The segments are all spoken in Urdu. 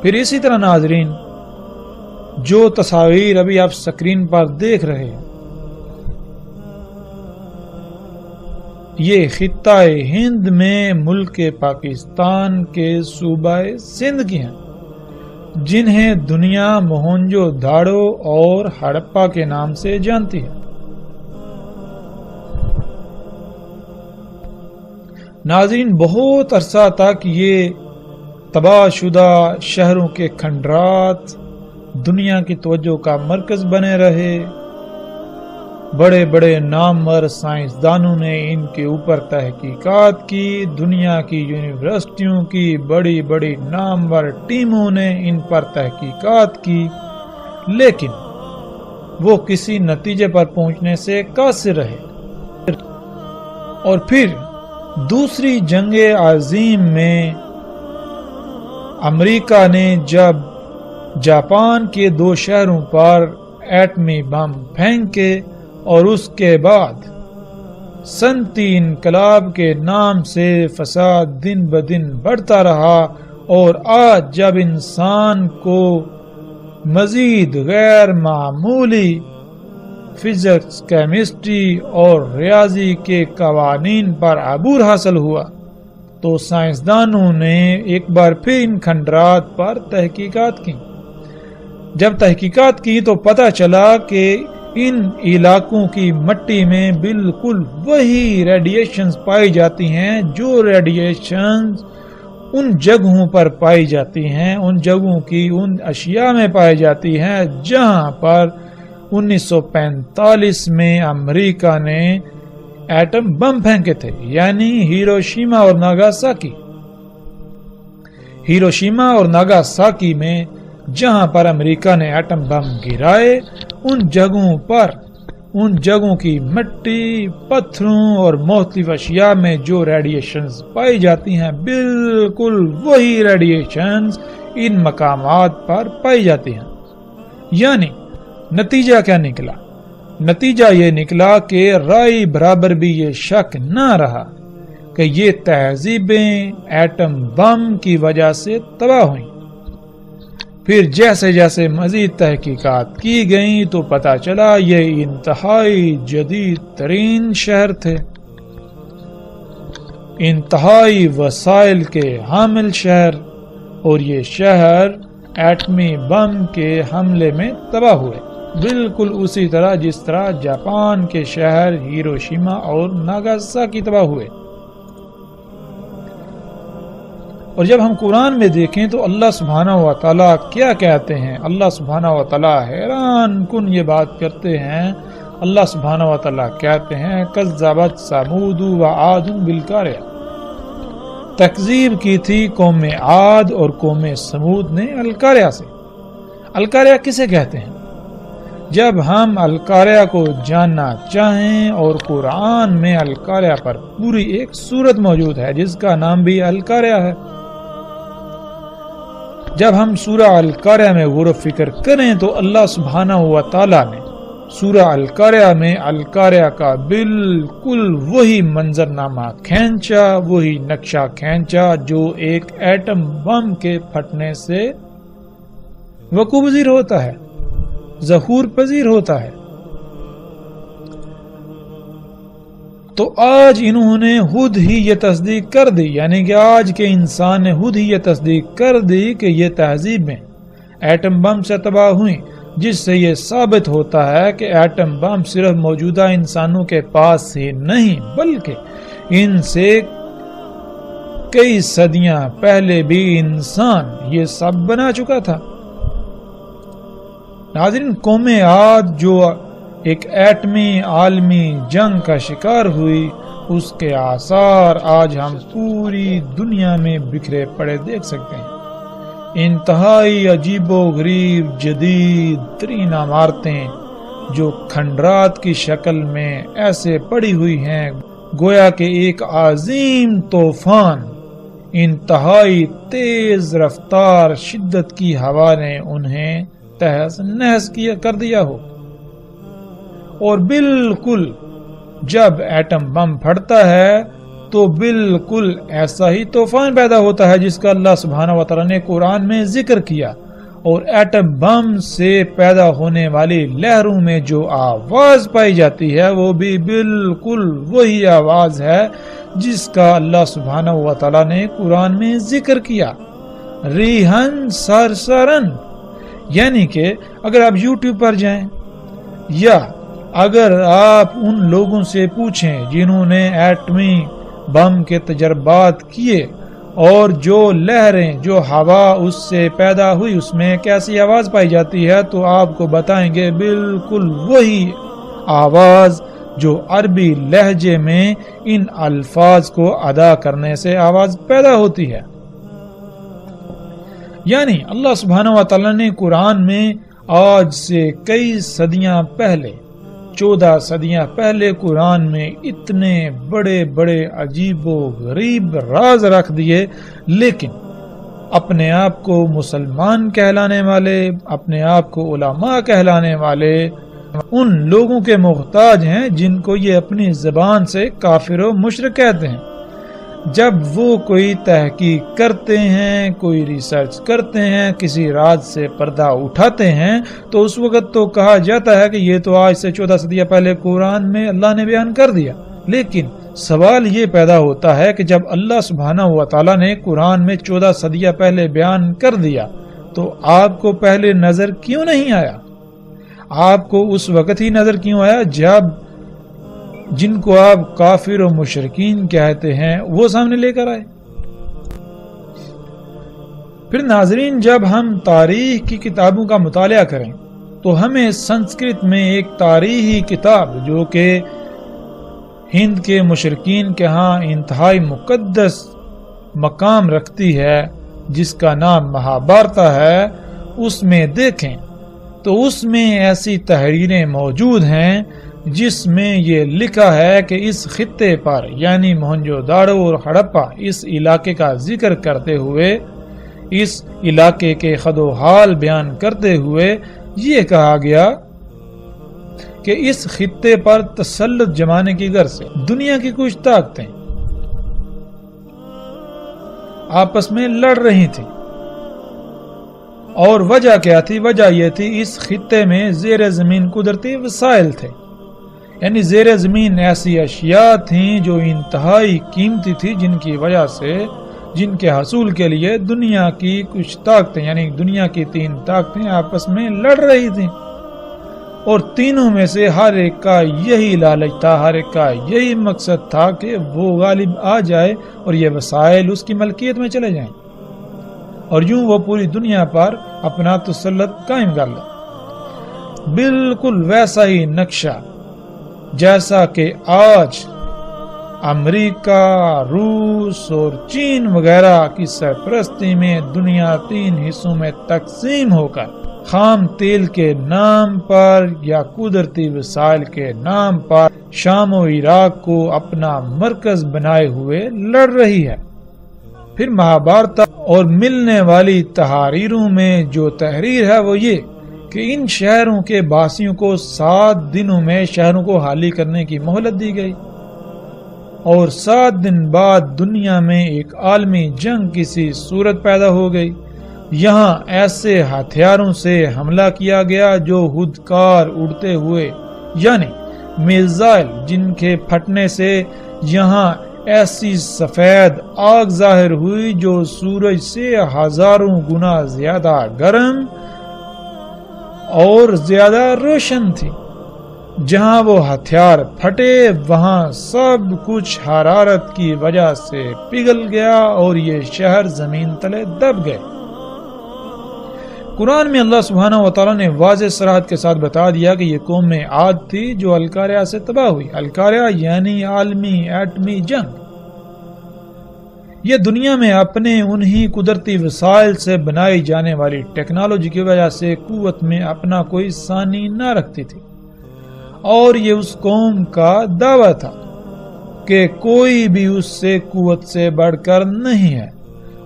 پھر اسی طرح ناظرین جو تصاویر ابھی آپ سکرین پر دیکھ رہے ہیں یہ خطہ ہند میں ملک پاکستان کے صوبہ سندھ کی ہیں جنہیں دنیا موہنجو داڑو اور ہڑپا کے نام سے جانتی ہے۔ ناظرین بہت عرصہ تک یہ تباہ شدہ شہروں کے کھنڈرات دنیا کی توجہ کا مرکز بنے رہے۔ بڑے بڑے نامور سائنسدانوں نے ان کے اوپر تحقیقات کی، دنیا کی یونیورسٹیوں کی بڑی بڑی نامور ٹیموں نے ان پر تحقیقات کی، لیکن وہ کسی نتیجے پر پہنچنے سے قاصر رہے۔ اور پھر دوسری جنگ عظیم میں امریکہ نے جب جاپان کے 2 شہروں پر ایٹمی بم پھینکے اور اس کے بعد صنعتی انقلاب کے نام سے فساد دن بدن بڑھتا رہا، اور آج جب انسان کو مزید غیر معمولی فزکس، کیمسٹری اور ریاضی کے قوانین پر عبور حاصل ہوا تو سائنسدانوں نے ایک بار پھر ان کھنڈرات پر تحقیقات کی۔ جب تحقیقات کی تو پتہ چلا کہ ان علاقوں کی مٹی میں بالکل وہی ریڈیشنز پائی جاتی ہیں جو ریڈیشنز ان جگہوں پر پائی جاتی ہیں، ان جگہوں کی ان اشیاء میں پائی جاتی ہیں جہاں پر 1945 میں امریکہ نے ایٹم بم پھینکے تھے، یعنی ہیروشیما اور ناگاساکی۔ ہیروشیما اور ناگاساکی میں جہاں پر امریکہ نے ایٹم بم گرائے، ان جگہوں کی مٹی، پتھروں اور مختلف اشیاء میں جو ریڈیشنز پائی جاتی ہیں بالکل وہی ریڈیشنز ان مقامات پر پائی جاتی ہیں۔ یعنی نتیجہ کیا نکلا؟ نتیجہ یہ نکلا کہ رائے برابر بھی یہ شک نہ رہا کہ یہ تہذیبیں ایٹم بم کی وجہ سے تباہ ہوئیں۔ پھر جیسے جیسے مزید تحقیقات کی گئیں تو پتہ چلا یہ انتہائی جدید ترین شہر تھے، انتہائی وسائل کے حامل شہر، اور یہ شہر ایٹمی بم کے حملے میں تباہ ہوئے، بالکل اسی طرح جس طرح جاپان کے شہر ہیروشیما اور ناگاساکی تباہ ہوئے۔ اور جب ہم قرآن میں دیکھیں تو اللہ سبحانہ و تعالیٰ کیا کہتے ہیں؟ اللہ سبحانہ و تعالیٰ حیران کن یہ بات کرتے ہیں۔ اللہ سبحانہ و تعالیٰ کہتے ہیں کذبت ثمود و عاد بالقاریہ، تکذیب کی تھی قوم عاد اور قوم ثمود نے القاریہ سے۔ القاریہ کسے کہتے ہیں؟ جب ہم القاریہ کو جاننا چاہیں، اور قرآن میں القاریہ پر پوری ایک سورت موجود ہے جس کا نام بھی القاریہ ہے، جب ہم سورہ القاریہ میں غور و فکر کریں تو اللہ سبحانہ و تعالیٰ نے سورہ القاریہ میں القاریہ کا بالکل وہی منظرنامہ کھینچا، وہی نقشہ کھینچا جو ایک ایٹم بم کے پھٹنے سے وقوع پذیر ہوتا ہے، ظہور پذیر ہوتا ہے۔ تو آج انہوں نے خود ہی یہ تصدیق کر دی، یعنی کہ آج کے انسان نے خود ہی یہ تصدیق کر دی کہ یہ تہذیبیں ایٹم بم سے تباہ ہوئیں، جس سے یہ ثابت ہوتا ہے کہ ایٹم بم صرف موجودہ انسانوں کے پاس ہی نہیں بلکہ ان سے کئی صدیاں پہلے بھی انسان یہ سب بنا چکا تھا۔ ناظرین، قوم عاد جو ایک ایٹمی عالمی جنگ کا شکار ہوئی، اس کے آثار آج ہم پوری دنیا میں بکھرے پڑے دیکھ سکتے ہیں۔ انتہائی عجیب و غریب جدید ترین عمارتیں جو کھنڈرات کی شکل میں ایسے پڑی ہوئی ہیں گویا کہ ایک عظیم طوفان، انتہائی تیز رفتار شدت کی ہوا نے انہیں تہس نہس کر دیا ہو۔ اور بالکل جب ایٹم بم پھٹتا ہے تو بالکل ایسا ہی طوفان پیدا ہوتا ہے جس کا اللہ سبحانہ و تعالیٰ نے قرآن میں ذکر کیا، اور ایٹم بم سے پیدا ہونے والی لہروں میں جو آواز پائی جاتی ہے وہ بھی بالکل وہی آواز ہے جس کا اللہ سبحانہ و تعالیٰ نے قرآن میں ذکر کیا، ریحن سرسرن۔ یعنی کہ اگر آپ یوٹیوب پر جائیں یا اگر آپ ان لوگوں سے پوچھیں جنہوں نے ایٹمی بم کے تجربات کیے اور جو لہریں جو ہوا اس سے پیدا ہوئی اس میں کیسی آواز پائی جاتی ہے، تو آپ کو بتائیں گے بالکل وہی آواز جو عربی لہجے میں ان الفاظ کو ادا کرنے سے آواز پیدا ہوتی ہے۔ یعنی اللہ سبحانہ و تعالیٰ نے قرآن میں آج سے کئی صدیاں پہلے 14 صدیاں پہلے قرآن میں اتنے بڑے بڑے عجیب و غریب راز رکھ دیے، لیکن اپنے آپ کو مسلمان کہلانے والے، اپنے آپ کو علماء کہلانے والے ان لوگوں کے محتاج ہیں جن کو یہ اپنی زبان سے کافر و مشرک کہتے ہیں۔ جب وہ کوئی تحقیق کرتے ہیں، کوئی ریسرچ کرتے ہیں، کسی راز سے پردہ اٹھاتے ہیں، تو اس وقت تو کہا جاتا ہے کہ یہ تو آج سے 14 صدیاں پہلے قرآن میں اللہ نے بیان کر دیا۔ لیکن سوال یہ پیدا ہوتا ہے کہ جب اللہ سبحانہ و تعالیٰ نے قرآن میں 14 صدیاں پہلے بیان کر دیا تو آپ کو پہلے نظر کیوں نہیں آیا؟ آپ کو اس وقت ہی نظر کیوں آیا جب جن کو آپ کافر و مشرکین کہتے ہیں وہ سامنے لے کر آئے؟ پھر ناظرین، جب ہم تاریخ کی کتابوں کا مطالعہ کریں تو ہمیں سنسکرت میں ایک تاریخی کتاب جو کہ ہند کے مشرکین کے ہاں انتہائی مقدس مقام رکھتی ہے، جس کا نام مہابھارتا ہے، اس میں دیکھیں تو اس میں ایسی تحریریں موجود ہیں جس میں یہ لکھا ہے کہ اس خطے پر یعنی موہنجو داڑو اور ہڑپا اس علاقے کا ذکر کرتے ہوئے، اس علاقے کے خد و حال بیان کرتے ہوئے یہ کہا گیا کہ اس خطے پر تسلط جمانے کی غرض سے دنیا کی کچھ طاقتیں آپس میں لڑ رہی تھیں، اور وجہ کیا تھی؟ وجہ یہ تھی اس خطے میں زیر زمین قدرتی وسائل تھے، یعنی زیر زمین ایسی اشیاء تھیں جو انتہائی قیمتی تھی، جن کی وجہ سے، جن کے حصول کے لیے دنیا کی کچھ طاقتیں یعنی دنیا کی 3 طاقتیں آپس میں لڑ رہی تھیں، اور تینوں میں سے ہر ایک کا یہی لالچ تھا، ہر ایک کا یہی مقصد تھا کہ وہ غالب آ جائے اور یہ وسائل اس کی ملکیت میں چلے جائیں، اور یوں وہ پوری دنیا پر اپنا تسلط قائم کر لے۔ بالکل ویسا ہی نقشہ جیسا کہ آج امریکہ، روس اور چین وغیرہ کی سرپرستی میں دنیا 3 حصوں میں تقسیم ہو کر خام تیل کے نام پر یا قدرتی وسائل کے نام پر شام و عراق کو اپنا مرکز بنائے ہوئے لڑ رہی ہے۔ پھر مہابھارت اور ملنے والی تحریروں میں جو تحریر ہے وہ یہ کہ ان شہروں کے باسیوں کو 7 دنوں میں شہروں کو خالی کرنے کی مہلت دی گئی، اور 7 دن بعد دنیا میں ایک عالمی جنگ کسی صورت پیدا ہو گئی۔ یہاں ایسے ہتھیاروں سے حملہ کیا گیا جو خودکار اڑتے ہوئے یعنی میزائل، جن کے پھٹنے سے یہاں ایسی سفید آگ ظاہر ہوئی جو سورج سے ہزاروں گنا زیادہ گرم اور زیادہ روشن تھی۔ جہاں وہ ہتھیار پھٹے وہاں سب کچھ حرارت کی وجہ سے پگھل گیا اور یہ شہر زمین تلے دب گئے۔ قرآن میں اللہ سبحانہ و تعالیٰ نے واضح صراحت کے ساتھ بتا دیا کہ یہ قوم عاد تھی جو القاریہ سے تباہ ہوئی۔ القاریہ یعنی عالمی ایٹمی جنگ۔ یہ دنیا میں اپنے انہی قدرتی وسائل سے بنائی جانے والی ٹیکنالوجی کی وجہ سے قوت میں اپنا کوئی ثانی نہ رکھتی تھی، اور یہ اس قوم کا دعویٰ تھا کہ کوئی بھی اس سے قوت سے بڑھ کر نہیں ہے،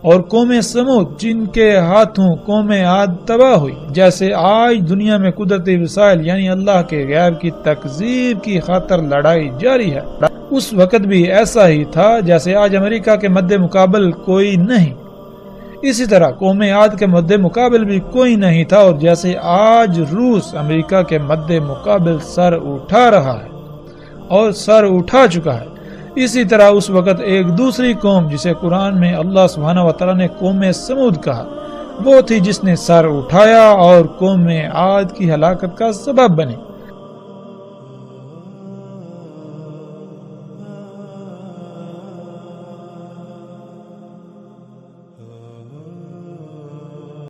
اور قوم سمود جن کے ہاتھوں قوم عاد تباہ ہوئی، جیسے آج دنیا میں قدرتی وسائل یعنی اللہ کے غیب کی تکذیب کی خاطر لڑائی جاری ہے، اس وقت بھی ایسا ہی تھا جیسے آج امریکہ کے مد مقابل کوئی نہیں، اسی طرح قوم عاد کے مد مقابل بھی کوئی نہیں تھا، اور جیسے آج روس امریکہ کے مد مقابل سر اٹھا رہا ہے اور سر اٹھا چکا ہے، اسی طرح اس وقت ایک دوسری قوم جسے قرآن میں اللہ سبحانہ وتعالی نے قوم سمود کہا، وہ تھی جس نے سر اٹھایا اور قوم عاد کی ہلاکت کا سبب بنی۔